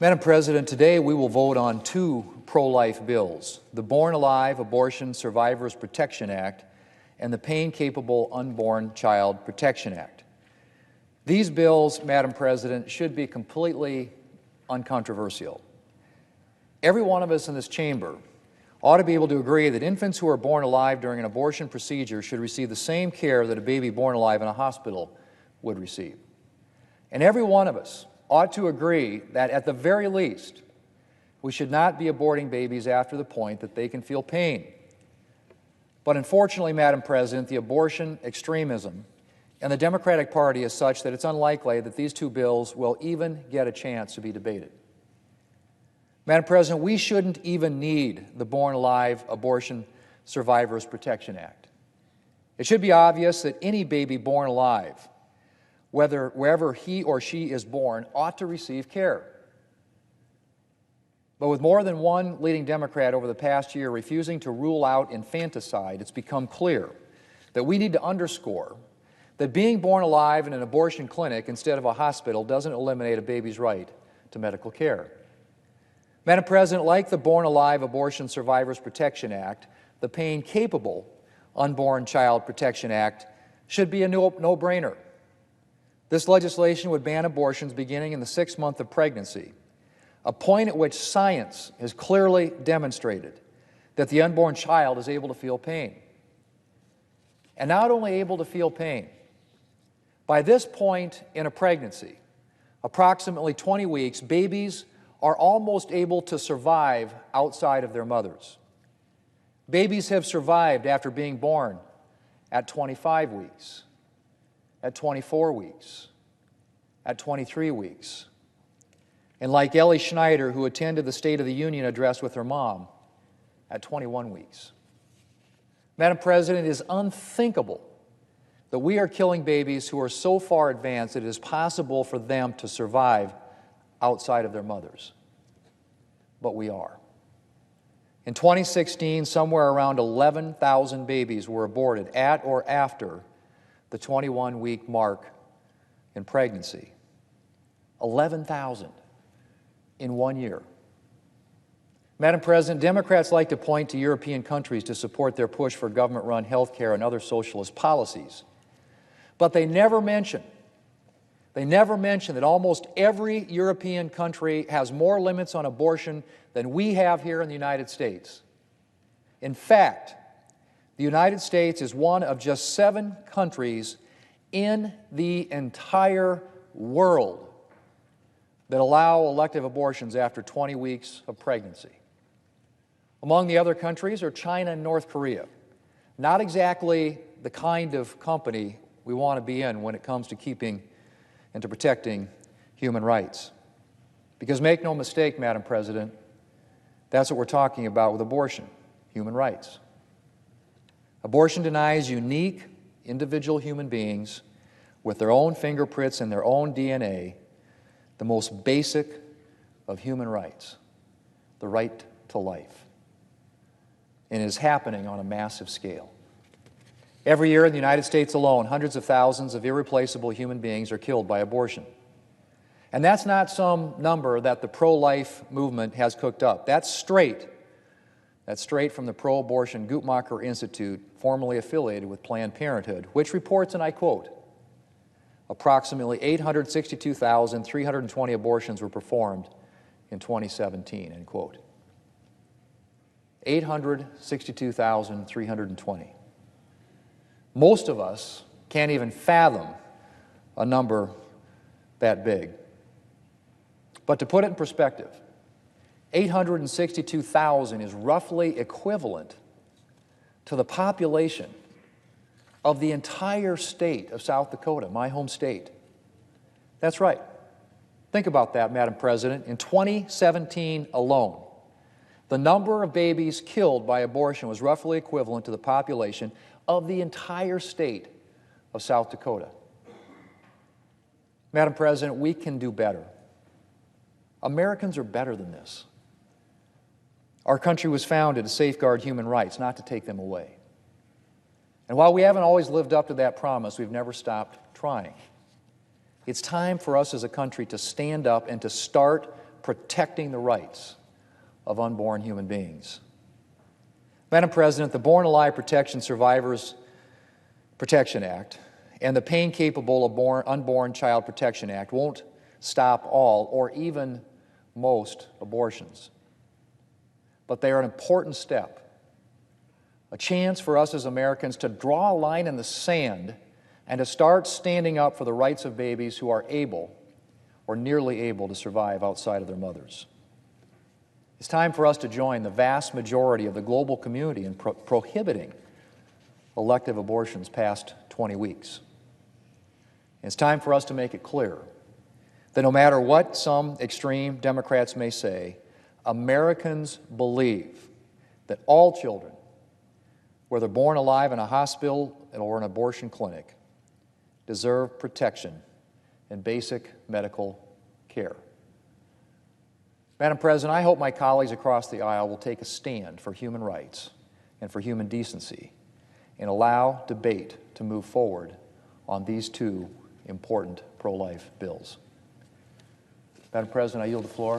Madam President, today we will vote on two pro-life bills, the Born Alive Abortion Survivors Protection Act and the Pain-Capable Unborn Child Protection Act. These bills, Madam President, should be completely uncontroversial. Every one of us in this chamber ought to be able to agree that infants who are born alive during an abortion procedure should receive the same care that a baby born alive in a hospital would receive. And every one of us ought to agree that at the very least, we should not be aborting babies after the point that they can feel pain. But unfortunately, Madam President, the abortion extremism and the Democratic Party is such that it's unlikely that these two bills will even get a chance to be debated. Madam President, we shouldn't even need the Born Alive Abortion Survivors Protection Act. It should be obvious that any baby born alive, wherever he or she is born, ought to receive care. But with more than one leading Democrat over the past year refusing to rule out infanticide, it's become clear that we need to underscore that being born alive in an abortion clinic instead of a hospital doesn't eliminate a baby's right to medical care. Madam President, like the Born Alive Abortion Survivors Protection Act, the Pain-Capable Unborn Child Protection Act should be a no-brainer. This legislation would ban abortions beginning in the 6th month of pregnancy, a point at which science has clearly demonstrated that the unborn child is able to feel pain. And not only able to feel pain, by this point in a pregnancy, approximately 20 weeks, babies are almost able to survive outside of their mothers. Babies have survived after being born at 25 weeks, at 24 weeks, at 23 weeks. And like Ellie Schneider, who attended the State of the Union address with her mom, at 21 weeks. Madam President, it is unthinkable that we are killing babies who are so far advanced that it is possible for them to survive outside of their mothers. But we are. In 2016, somewhere around 11,000 babies were aborted at or after the 21-week mark in pregnancy. 11,000 in 1 year. Madam President, Democrats like to point to European countries to support their push for government-run health care and other socialist policies. But they never mention that almost every European country has more limits on abortion than we have here in the United States. In fact, the United States is one of just 7 countries in the entire world that allow elective abortions after 20 weeks of pregnancy. Among the other countries are China and North Korea. Not exactly the kind of company we want to be in when it comes to keeping and to protecting human rights. Because make no mistake, Madam President, that's what we're talking about with abortion, human rights. Abortion denies unique individual human beings with their own fingerprints and their own DNA the most basic of human rights, the right to life. And it is happening on a massive scale. Every year in the United States alone, hundreds of thousands of irreplaceable human beings are killed by abortion. And that's not some number that the pro-life movement has cooked up. That's straight from the pro-abortion Guttmacher Institute, formerly affiliated with Planned Parenthood, which reports, and I quote, approximately 862,320 abortions were performed in 2017, end quote. 862,320. Most of us can't even fathom a number that big. But to put it in perspective, 862,000 is roughly equivalent to the population of the entire state of South Dakota, my home state. That's right. Think about that, Madam President. In 2017 alone, the number of babies killed by abortion was roughly equivalent to the population of the entire state of South Dakota. Madam President, we can do better. Americans are better than this. Our country was founded to safeguard human rights, not to take them away. And while we haven't always lived up to that promise, we've never stopped trying. It's time for us as a country to stand up and to start protecting the rights of unborn human beings. Madam President, the Born Alive Protection Survivors Protection Act and the Pain-Capable Unborn Child Protection Act won't stop all or even most abortions. But they are an important step, a chance for us as Americans to draw a line in the sand and to start standing up for the rights of babies who are able or nearly able to survive outside of their mothers. It's time for us to join the vast majority of the global community in prohibiting elective abortions past 20 weeks. It's time for us to make it clear that no matter what some extreme Democrats may say, Americans believe that all children, whether born alive in a hospital or an abortion clinic, deserve protection and basic medical care. Madam President, I hope my colleagues across the aisle will take a stand for human rights and for human decency and allow debate to move forward on these two important pro-life bills. Madam President, I yield the floor.